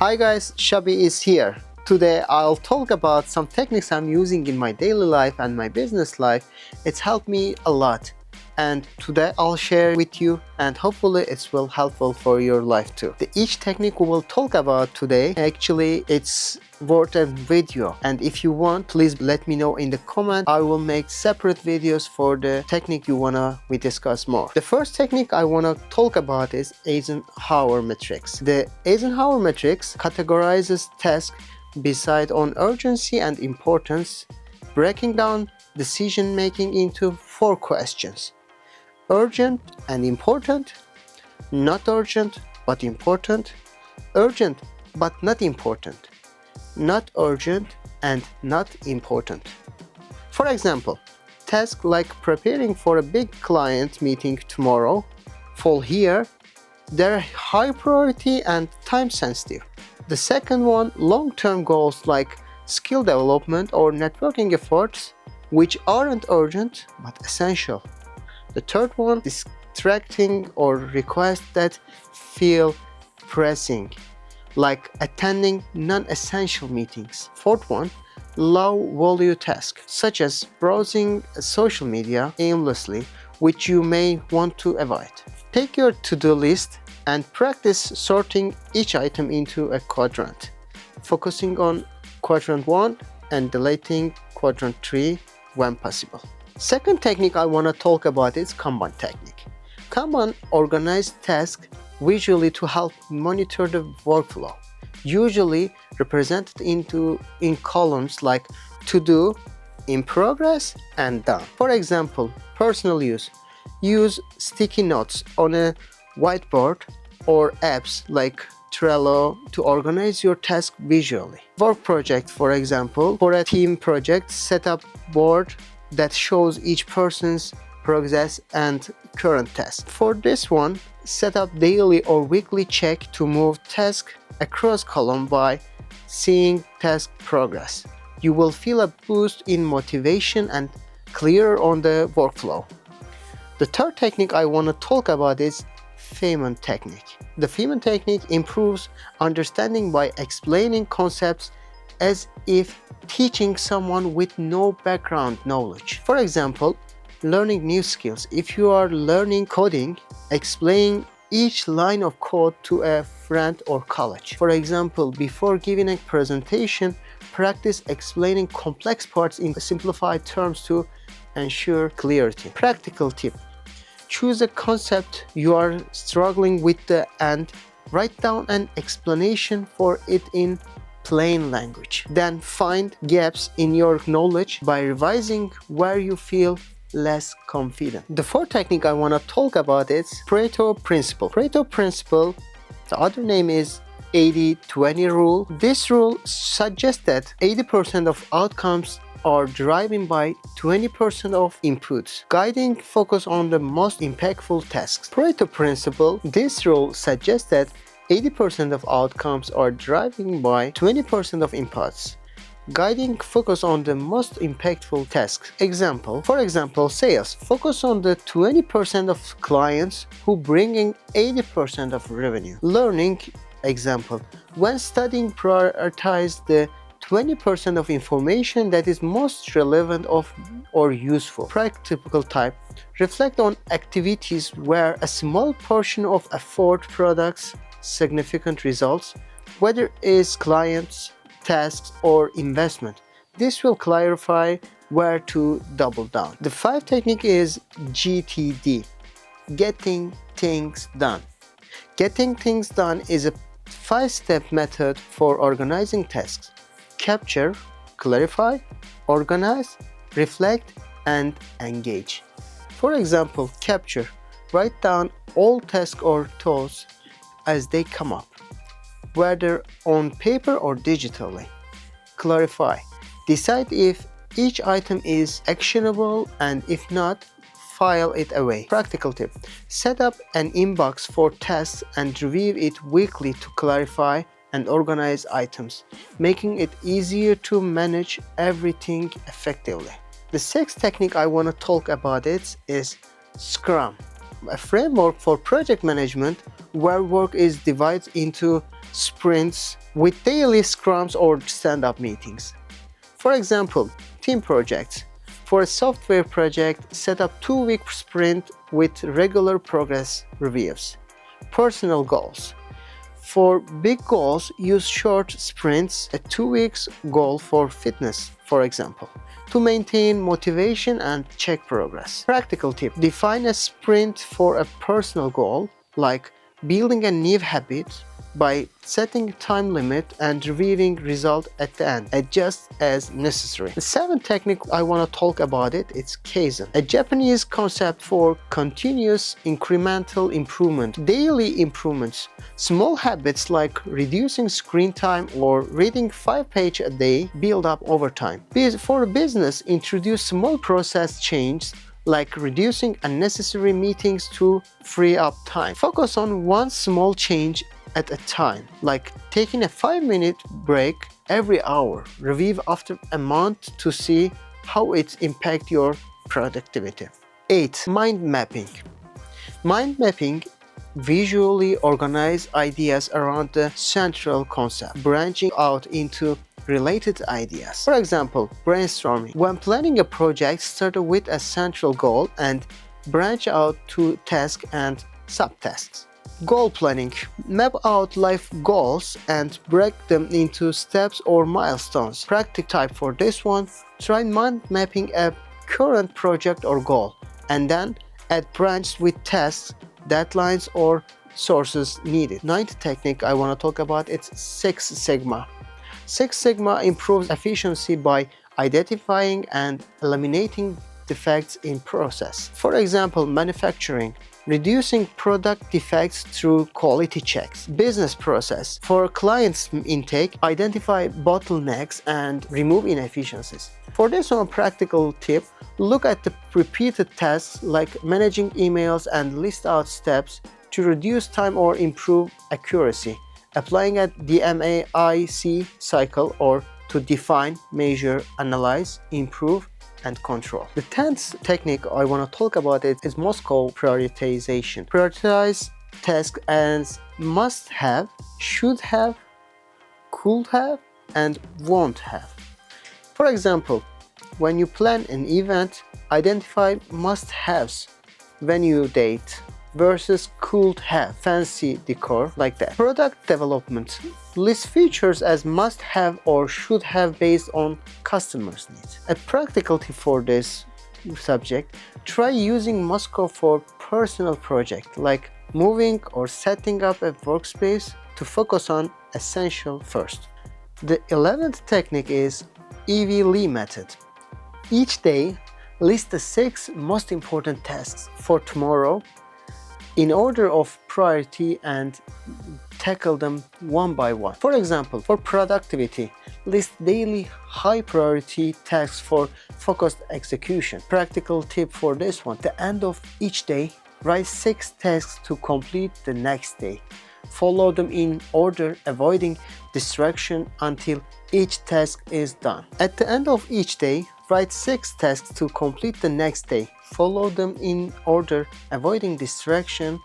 Hi guys, Shabi is here. Today I'll talk about some techniques I'm using in my daily life and my business life. It's helped me a lot. And today I'll share with you and hopefully it will helpful for your life too. Each technique we will talk about today, actually it's worth a video, and if you want, please let me know in the comment. I will make separate videos for the technique you wanna we discuss more. The first technique I wanna talk about is Eisenhower Matrix. The Eisenhower Matrix categorizes tasks based on urgency and importance, breaking down decision making into 4 questions: urgent and important, not urgent but important, urgent but not important, not urgent and not important. For example, tasks like preparing for a big client meeting tomorrow fall here. They're high priority and time sensitive. The second one, long-term goals like skill development or networking efforts, which aren't urgent but essential. The third one, distracting or requests that feel pressing, like attending non-essential meetings. Fourth one, low-value tasks, such as browsing social media aimlessly, which you may want to avoid. Take your to-do list and practice sorting each item into a quadrant, focusing on quadrant 1 and deleting quadrant 3 when possible. Second technique I want to talk about is Kanban technique. Kanban organizes tasks visually to help monitor the workflow, usually represented in columns like to do, in progress, and done. For example, personal use. Use sticky notes on a whiteboard or apps like Trello to organize your task visually. Work project, for example, for a team project, set up board that shows each person's progress and current task. For this one, set up daily or weekly check to move task across column by seeing task progress. You will feel a boost in motivation and clearer on the workflow. The third technique I want to talk about is Feynman Technique. The Feynman Technique improves understanding by explaining concepts as if teaching someone with no background knowledge. For example, learning new skills. If you are learning coding, explain each line of code to a friend or colleague. For example, before giving a presentation, practice explaining complex parts in simplified terms to ensure clarity. Practical tip: choose a concept you are struggling with and write down an explanation for it in plain language. Then find gaps in your knowledge by revising where you feel less confident. The fourth technique I want to talk about is Pareto Principle. Pareto Principle, the other name is 80-20 rule. This rule suggests that 80% of outcomes are driven by 20% of inputs, guiding focus on the most impactful tasks. Pareto Principle, this rule suggests that 80% of outcomes are driven by 20% of inputs, guiding focus on the most impactful tasks. For example, sales. Focus on the 20% of clients who bring in 80% of revenue. Learning. Example, when studying, prioritize the 20% of information that is most relevant or useful. Practical type. Reflect on activities where a small portion of effort products significant results, whether it is clients, tasks, or investment. This will clarify where to double down. The 5th technique is GTD, getting things done. Getting things done is a 5-step method for organizing tasks: capture, clarify, organize, reflect, and engage. For example, capture. Write down all tasks or tasks as they come up, whether on paper or digitally. Clarify. Decide if each item is actionable, and if not, file it away. Practical tip: set up an inbox for tasks and review it weekly to clarify and organize items, making it easier to manage everything effectively. The 6th technique I want to talk about is Scrum, a framework for project management where work is divided into sprints with daily scrums or stand-up meetings. For example, team projects. For a software project, set up 2-week sprint with regular progress reviews. Personal goals. For big goals, use short sprints, a 2 weeks goal for fitness, for example, to maintain motivation and check progress. Practical tip: define a sprint for a personal goal, like building a new habit, by setting a time limit and reviewing result at the end. Adjust as necessary. The seventh technique I want to talk about it's Kaizen, a Japanese concept for continuous incremental improvement, daily improvements. Small habits like reducing screen time or reading 5 pages a day build up over time. For a business, introduce small process changes like reducing unnecessary meetings to free up time. Focus on one small change at a time, like taking a 5-minute break every hour. Review after a month to see how it impacts your productivity. 8. Mind mapping. Mind mapping visually organize ideas around the central concept, branching out into related ideas. For example, brainstorming. When planning a project, start with a central goal and branch out to tasks and subtasks. Goal planning. Map out life goals and break them into steps or milestones. Practice type for this one: try mind mapping a current project or goal, and then add branches with tasks, deadlines, or sources needed. Ninth technique I want to talk about it's Six Sigma. Six Sigma improves efficiency by identifying and eliminating defects in process. For example, manufacturing. Reducing product defects through quality checks. Business process. For clients' intake, identify bottlenecks and remove inefficiencies. For this one practical tip, look at the repeated tasks like managing emails and list out steps to reduce time or improve accuracy. Applying a DMAIC cycle or to define, measure, analyze, improve, and control. The 10th technique I want to talk about is Moscow prioritization. Prioritize tasks as must have, should have, could have, and won't have. For example, when you plan an event, identify must-haves, venue date, versus could have, fancy decor, like that. Product development. List features as must have or should have based on customers' needs. A practical tip for this subject: try using Moscow for personal projects like moving or setting up a workspace to focus on essential first. The 11th technique is EV-Lee method. Each day, list the 6 most important tasks for tomorrow in order of priority and tackle them one by one. For example, for productivity, list daily high priority tasks for focused execution. Practical tip for this one: at the end of each day, write 6 tasks to complete the next day. Follow them in order, avoiding distraction until each task is done. At the end of each day, write 6 tasks to complete the next day. Follow them in order, avoiding distraction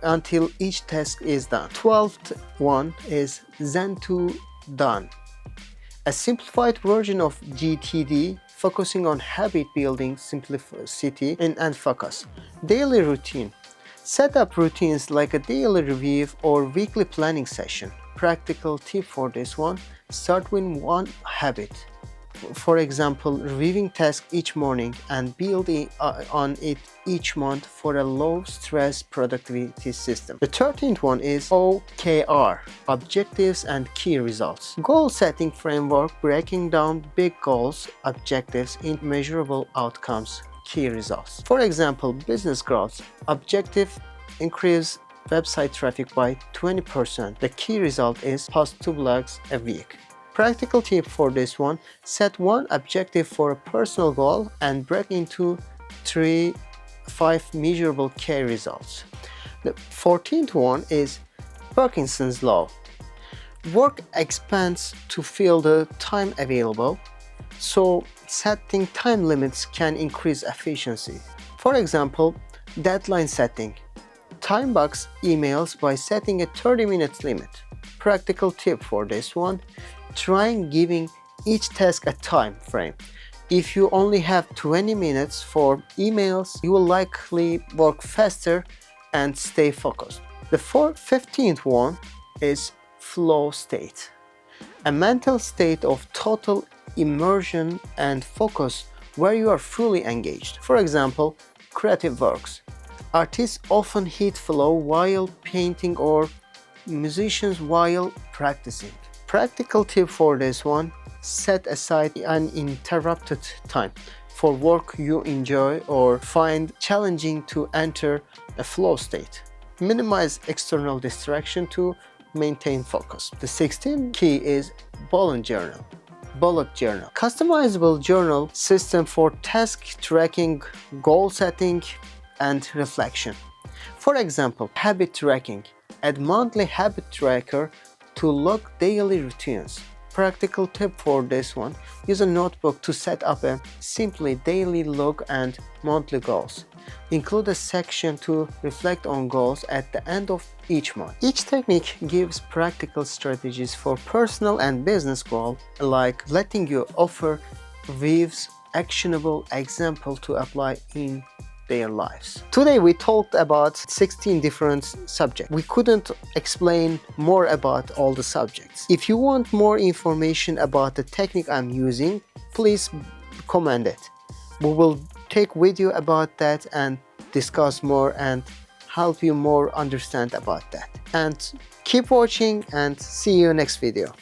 until each task is done. 12th one is Zen to Done, a simplified version of GTD, focusing on habit building, simplicity, and focus. Daily routine. Set up routines like a daily review or weekly planning session. Practical tip for this one: start with one habit. For example, reviewing tasks each morning and build on it each month for a low-stress productivity system. The 13th one is OKR, Objectives and Key Results. Goal setting framework, breaking down big goals, objectives into measurable outcomes, key results. For example, business growth. Objective: increase website traffic by 20%. The key result is post 2 blogs a week. Practical tip for this one: set one objective for a personal goal and break into 3-5 measurable key results. The 14th one is Parkinson's law. Work expands to fill the time available, so setting time limits can increase efficiency. For example, deadline setting. Time box emails by setting a 30-minute limit. practical tip for this one. Trying giving each task a time frame. If you only have 20 minutes for emails, you will likely work faster and stay focused. The 15th one is flow state, a mental state of total immersion and focus where you are fully engaged. For example, creative works. Artists often hit flow while painting or musicians while practicing. Practical tip for this one: set aside uninterrupted time for work you enjoy or find challenging to enter a flow state. Minimize external distraction to maintain focus. The 16th key is bullet journal. Customizable journal system for task tracking, goal setting, and reflection. For example, habit tracking. Add monthly habit tracker to log daily routines. Practical tip for this one: use a notebook to set up a simply daily log and monthly goals. Include a section to reflect on goals at the end of each month. Each technique gives practical strategies for personal and business goals alike, letting you offer viewers actionable example to apply in their lives. Today we talked about 16 different subjects. We couldn't explain more about all the subjects. If you want more information about the technique I'm using, please comment it. We will take video about that and discuss more and help you more understand about that. And keep watching and see you next video.